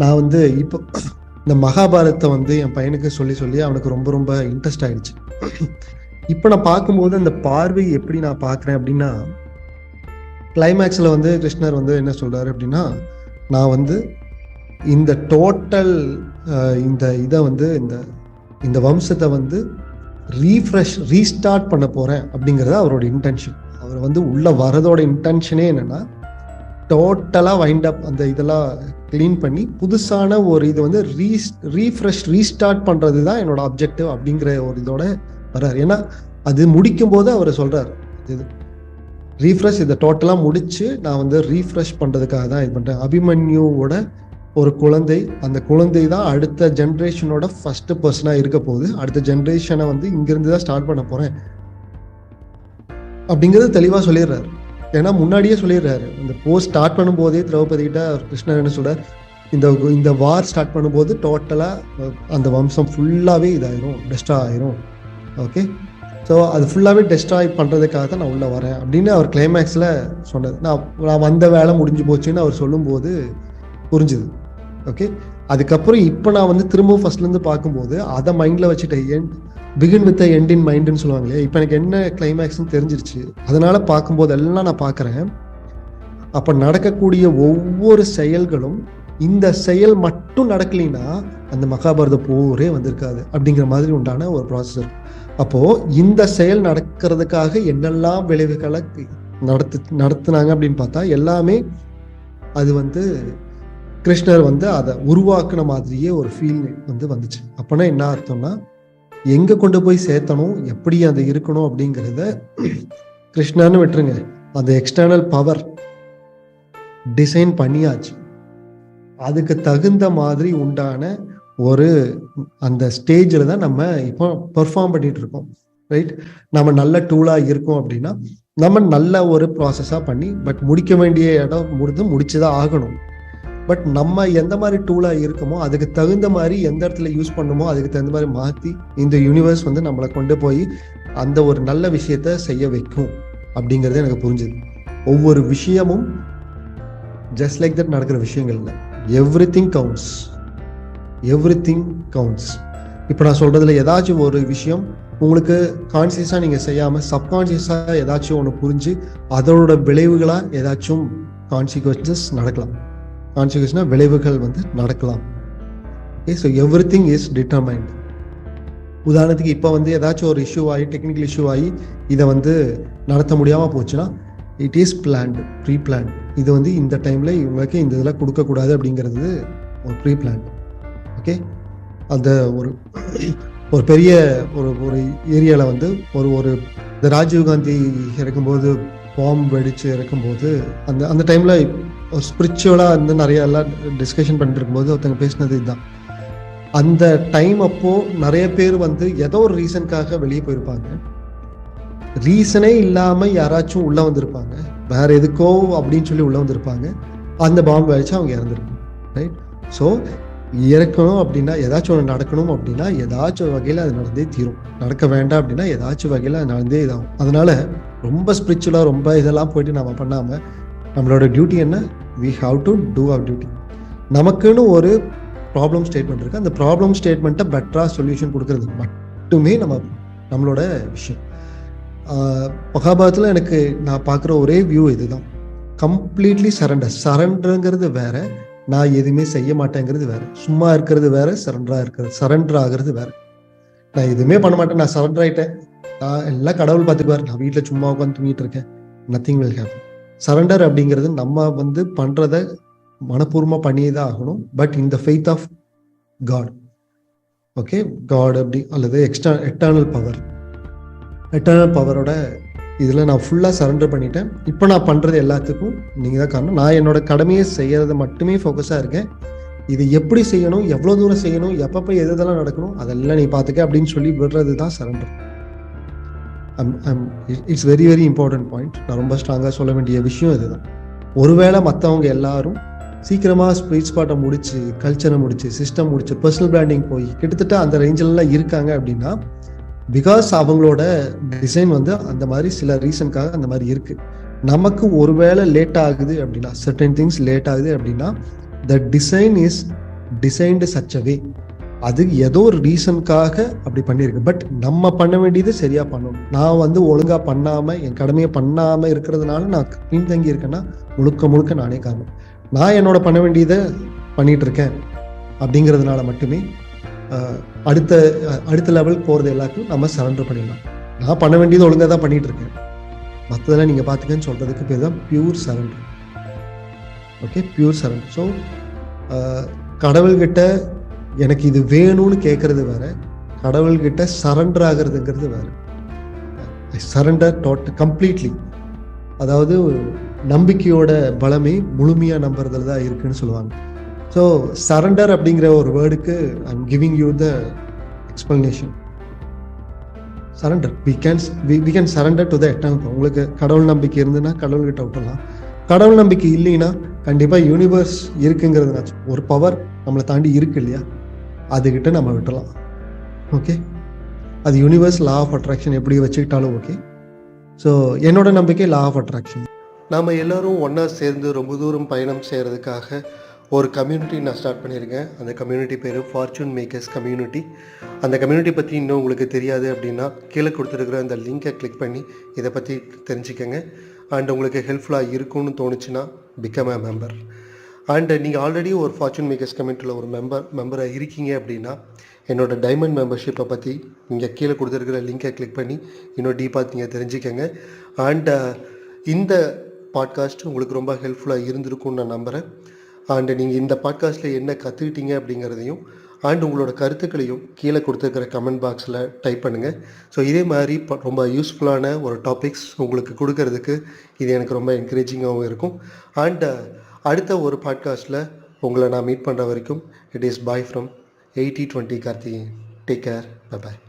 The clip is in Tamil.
நான் வந்து இப்போ இந்த மகாபாரதத்தை வந்து என் பையனுக்கு சொல்லி சொல்லி அவனுக்கு ரொம்ப ரொம்ப இன்ட்ரெஸ்ட் ஆயிடுச்சு. இப்போ நான் பார்க்கும்போது அந்த பார்வை எப்படி நான் பார்க்குறேன் அப்படின்னா, கிளைமேக்ஸில் வந்து கிருஷ்ணர் வந்து என்ன சொல்றாரு அப்படின்னா, நான் வந்து இந்த டோட்டல் இந்த இதை வந்து இந்த வம்சத்தை வந்து ரீஸ்டார்ட் பண்ண போறேன் அப்படிங்கிறது அவரோட இன்டென்ஷன். அவர் வந்து உள்ள வரதோட இன்டென்ஷனே என்னன்னா, டோட்டலா வைண்ட் அப் அந்த இதெல்லாம் கிளீன் பண்ணி புதுசான ஒரு இது வந்து ரீஸ்டார்ட் பண்றது தான் என்னோட அப்ஜெக்டிவ் அப்படிங்கிற ஒரு இதோட வர்றாரு. ஏன்னா அது முடிக்கும் போது அவர் சொல்றாரு, இது ரீஃப்ரெஷ், இதை டோட்டலா முடிச்சு நான் வந்து ரீஃப்ரெஷ் பண்றதுக்காக தான் இது பண்றேன். அபிமன்யுவோட ஒரு குழந்தை, அந்த குழந்தை தான் அடுத்த ஜென்ரேஷனோட ஃபர்ஸ்ட் பர்சனா இருக்க போகுது. அடுத்த ஜென்ரேஷனை வந்து இங்கிருந்து தான் ஸ்டார்ட் பண்ண போறேன் அப்படிங்கிறது தெளிவா சொல்லிடுறாரு. ஏன்னா முன்னாடியே சொல்லிடுறாரு, இந்த போர் ஸ்டார்ட் பண்ணும்போதே திரௌபதி கிட்ட கிருஷ்ணர் என்ன சொல்றாரு, இந்த வார் ஸ்டார்ட் பண்ணும்போது டோட்டலா அந்த வம்சம் ஃபுல்லாவே இதாயிரும், டெஸ்ட்ராய் ஆயிரும். ஓகே, ஸோ அது ஃபுல்லாவே டெஸ்ட்ராய் பண்றதுக்காக தான் நான் உள்ள வரேன் அப்படின்னு அவர் கிளைமேக்ஸ்ல சொன்னது. நான் வந்த வேலை முடிஞ்சு போச்சுன்னு அவர் சொல்லும்போது புரிஞ்சுது. ஓகே, அதுக்கப்புறம் இப்போ நான் வந்து திரும்பவும் ஃபர்ஸ்ட்லேருந்து பார்க்கும்போது அதை மைண்டில் வச்சுட்டு பிகின் வித் எண்ட் இன் மைண்டுன்னு சொல்லுவாங்களே, இப்போ எனக்கு என்ன கிளைமேக்ஸ்ன்னு தெரிஞ்சிருச்சு. அதனால பார்க்கும்போது எல்லாம் நான் பார்க்குறேன், அப்போ நடக்கக்கூடிய ஒவ்வொரு செயல்களும் இந்த செயல் மட்டும் நடக்கலைன்னா அந்த மகாபாரத போரே வந்திருக்காது அப்படிங்கிற மாதிரி உண்டான ஒரு ப்ராசஸ் இருக்கும். அப்போ இந்த செயல் நடக்கிறதுக்காக என்னெல்லாம் விளைவுகளை நடத்துனாங்க அப்படின்னு பார்த்தா எல்லாமே அது வந்து கிருஷ்ணர் வந்து அதை உருவாக்குன மாதிரியே ஒரு ஃபீல் வந்து வந்துச்சு. அப்போனா என்ன அர்த்தம்னா, எங்க கொண்டு போய் சேர்த்தணும், எப்படி அது இருக்கணும் அப்படிங்கிறத கிருஷ்ணர்னு விட்டுருங்க, அந்த எக்ஸ்டர்னல் பவர் டிசைன் பண்ணியாச்சு. அதுக்கு தகுந்த மாதிரி உண்டான ஒரு அந்த ஸ்டேஜில் தான் நம்ம இப்போ பெர்ஃபார்ம் பண்ணிட்டு இருக்கோம். ரைட், நம்ம நல்ல டூலாக இருக்கோம் அப்படின்னா நம்ம நல்ல ஒரு ப்ராசஸாக பண்ணி பட் முடிக்க வேண்டிய இடம் முடிச்சுதான் ஆகணும். பட் நம்ம எந்த மாதிரி டூலாக இருக்கோமோ அதுக்கு தகுந்த மாதிரி எந்த இடத்துல யூஸ் பண்ணுமோ அதுக்கு தகுந்த மாதிரி மாற்றி இந்த யூனிவர்ஸ் வந்து நம்மளை கொண்டு போய் அந்த ஒரு நல்ல விஷயத்த செய்ய வைக்கும் அப்படிங்கிறது எனக்கு புரிஞ்சுது. ஒவ்வொரு விஷயமும் ஜஸ்ட் லைக் தட் நடக்கிற விஷயங்கள் இல்லை. Everything counts, everything counts. இப்போ நான் சொல்றதுல ஏதாச்சும் ஒரு விஷயம் உங்களுக்கு கான்சியஸாக நீங்கள் செய்யாமல் சப்கான்சியஸாக ஏதாச்சும் ஒன்று புரிஞ்சு அதோட விளைவுகளாக ஏதாச்சும் கான்சிக்வன்சஸ் நடக்கலாம். கான்சிக்வன்ஸ்னா விளைவுகள் வந்து நடக்கலாம். Okay, so everything is determined. உதாரணத்துக்கு இப்போ வந்து ஏதாச்சும் ஒரு இஷ்யூ ஆகி, டெக்னிக்கல் இஷ்யூ ஆகி இதை வந்து நடத்த முடியாமல் போச்சுன்னா it is planned, pre plan. இது வந்து இந்த டைமில் இவங்களுக்கு இந்த இதெல்லாம் கொடுக்கக்கூடாது அப்படிங்கிறது ஒரு ப்ரீ பிளான். ஓகே, அந்த ஒரு பெரிய ஒரு ஏரியாவில் வந்து ஒரு இந்த ராஜீவ்காந்தி இறக்கும்போது பாம்பு வெடிச்சு இறக்கும்போது அந்த டைமில் ஒரு ஸ்பிரிச்சுவலாக வந்து நிறைய எல்லாம் டிஸ்கஷன் பண்ணிட்டு இருக்கும்போது ஒருத்தங்க பேசினது இதுதான். அந்த டைம் அப்போ நிறைய பேர் வந்து ஏதோ ஒரு ரீசனுக்காக வெளியே போயிருப்பாங்க, ரீசனே இல்லாமல் யாராச்சும் உள்ளே வந்திருப்பாங்க, வேற எதுக்கோ அப்படின்னு சொல்லி உள்ளே வந்திருப்பாங்க, அந்த பாம்பு வெடிச்சு அவங்க இறந்துருப்பாங்க. ரைட், ஸோ இறக்கணும் அப்படின்னா ஏதாச்சும் ஒன்று நடக்கணும் அப்படின்னா ஏதாச்சும் ஒரு வகையில் அது நடந்தே தீரும். நடக்க வேண்டாம் அப்படின்னா ஏதாச்சும் வகையில் அது நடந்தே இதாகும். அதனால ரொம்ப ஸ்பிரிச்சுவலாக ரொம்ப இதெல்லாம் போயிட்டு நம்ம பண்ணாமல் நம்மளோட டியூட்டி என்ன, we have to do our duty. நமக்குன்னு ஒரு ப்ராப்ளம் ஸ்டேட்மெண்ட் இருக்குது, அந்த ப்ராப்ளம் ஸ்டேட்மெண்ட்டை பெட்டராக சொல்யூஷன் கொடுக்கறது மட்டுமே நம்மளோட விஷயம். மகாபாரதத்தில் எனக்கு நான் பார்க்குற ஒரே வியூ இதுதான், கம்ப்ளீட்லி சரண்டருங்கிறது வேற, நான் எதுவுமே செய்ய மாட்டேங்கிறது வேற. சும்மா இருக்கிறது வேற, சரண்டர் ஆகிறது வேற. நான் எதுவுமே பண்ண மாட்டேன், நான் சரண்டர் ஆயிட்டேன், நான் எல்லாம் கடவுள் பார்த்துக்குவார், நான் வீட்டில் சும்மா உட்காந்து தூங்கிட்டு இருக்கேன், நத்திங் வில் ஹேப்பன். சரண்டர் அப்படிங்கிறது நம்ம வந்து பண்றத மனப்பூர்வமாக பண்ணியே தான் ஆகணும். பட் இந்த faith of God, okay, God அப்படி அல்லது எட்டர்னல் பவரோட இதில் நான் ஃபுல்லாக சரண்டர் பண்ணிட்டேன். இப்போ நான் பண்ணுறது எல்லாத்துக்கும் நீங்கள் தான் காரணம். நான் என்னோட கடமையை செய்யறதை மட்டுமே ஃபோக்கஸாக இருக்கேன். இது எப்படி செய்யணும், எவ்வளோ தூரம் செய்யணும், எப்பப்போ எதெல்லாம் நடக்கணும் அதெல்லாம் நீ பார்த்துக்க அப்படின்னு சொல்லி விடுறது தான் surrender. It's very very important point. நான் ரொம்ப ஸ்ட்ராங்காக சொல்ல வேண்டிய விஷயம் இதுதான். ஒருவேளை மற்றவங்க எல்லாரும் சீக்கிரமாக ஸ்வீட் ஸ்பாட்டை முடிச்சு, கல்ச்சரை முடிச்சு, சிஸ்டம் முடிச்சு, பர்சனல் பிராண்டிங் போய் கிட்டத்தட்ட அந்த ரேஞ்சிலலாம் இருக்காங்க அப்படின்னா பிகாஸ் அவங்களோட டிசைன் வந்து அந்த மாதிரி சில ரீசனுக்காக அந்த மாதிரி இருக்கு. நமக்கு ஒருவேளை லேட் ஆகுது அப்படின்னா, சர்டன் திங்ஸ் லேட் ஆகுது அப்படின்னா, the design is designed such a way. அது ஏதோ ஒரு ரீசனுக்காக அப்படி பண்ணியிருக்கு. பட் நம்ம பண்ண வேண்டியது சரியாக பண்ணணும். நான் வந்து ஒழுங்காக பண்ணாமல் என் கடமையை பண்ணாமல் இருக்கிறதுனால நான் பின்தங்கி இருக்கேன்னா முழுக்க முழுக்க நானே காரணம். நான் என்னோட பண்ண வேண்டியதை பண்ணிட்டு இருக்கேன் அப்படிங்கிறதுனால மட்டுமே அடுத்த லெவல் போகிறது எல்லாத்தையும் நம்ம சரண்டர் பண்ணிடலாம். நான் பண்ண வேண்டியது ஒழுங்காக தான் பண்ணிட்டு இருக்கேன், மற்றதெல்லாம் நீங்கள் பார்த்துக்கன்னு சொல்கிறதுக்கு பேர் தான் pure surrender. Okay, pure surrender. So கடவுள்கிட்ட எனக்கு இது வேணும்னு கேட்கறது வேற, கடவுள்கிட்ட சரண்டர் ஆகிறதுங்கிறது வேற. Surrender completely. அதாவது நம்பிக்கையோட பலமே முழுமையாக நம்புறதுல தான் இருக்குன்னு சொல்லுவாங்க. ஸோ சரண்டர் அப்படிங்கிற ஒரு வேர்டுக்கு I am giving you the explanation. Surrender, we can surrender to the eternal. உங்களுக்கு கடவுள் நம்பிக்கை இருந்துன்னா கடவுள்கிட்ட விட்டுலாம். கடவுள் நம்பிக்கை இல்லைன்னா கண்டிப்பாக யூனிவர்ஸ் இருக்குங்கிறது ஒரு பவர் நம்மளை தாண்டி இருக்கு இல்லையா, அதுகிட்ட நம்ம விட்டுலாம். ஓகே, அது யூனிவர்ஸ், லா ஆஃப் அட்ராக்ஷன் எப்படி வச்சுக்கிட்டாலும் ஓகே. ஸோ என்னோட நம்பிக்கை லா ஆஃப் அட்ராக்ஷன். நாம் எல்லோரும் ஒன்றா சேர்ந்து ரொம்ப தூரம் பயணம் செய்கிறதுக்காக ஒரு கம்யூனிட்டி நான் ஸ்டார்ட் பண்ணியிருக்கேன். அந்த கம்யூனிட்டி பேர் ஃபார்ச்சூன் மேக்கர்ஸ் கம்யூனிட்டி. அந்த கம்யூனிட்டி பற்றி இன்னும் உங்களுக்கு தெரியாது அப்படின்னா கீழே கொடுத்துருக்குற அந்த லிங்கை கிளிக் பண்ணி இதை பற்றி தெரிஞ்சுக்கங்க. அண்ட் உங்களுக்கு ஹெல்ப்ஃபுல்லாக இருக்கும்னு தோணுச்சுன்னா பிகம் அ மெம்பர். அண்ட் நீங்கள் ஆல்ரெடி ஒரு ஃபார்ச்சூன் மேக்கர்ஸ் கம்யூனிட்டியில் ஒரு மெம்பராக இருக்கீங்க அப்படின்னா என்னோட டைமண்ட் மெம்பர்ஷிப்பை பற்றி நீங்கள் கீழே கொடுத்துருக்கிற லிங்கை கிளிக் பண்ணி இன்னும் டீப்பாக நீங்கள் தெரிஞ்சுக்கங்க. அண்ட் இந்த பாட்காஸ்ட் உங்களுக்கு ரொம்ப ஹெல்ப்ஃபுல்லாக இருந்திருக்கும்னு நான் நம்புகிறேன். அண்டு நீங்கள் இந்த பாட்காஸ்ட்டில் என்ன கற்றுக்கிட்டீங்க அப்படிங்கிறதையும் அண்ட் உங்களோட கருத்துக்களையும் கீழே கொடுத்துருக்கிற கமெண்ட் பாக்ஸில் டைப் பண்ணுங்கள். ஸோ இதே மாதிரி ரொம்ப யூஸ்ஃபுல்லான ஒரு டாபிக்ஸ் உங்களுக்கு கொடுக்கறதுக்கு இது எனக்கு ரொம்ப என்கரேஜிங்காகவும் இருக்கும். அண்ட் அடுத்த ஒரு பாட்காஸ்ட்டில் உங்களை நான் மீட் பண்ணுற வரைக்கும் it is bye from 8020 Karthikeyan. Take care, bye bye.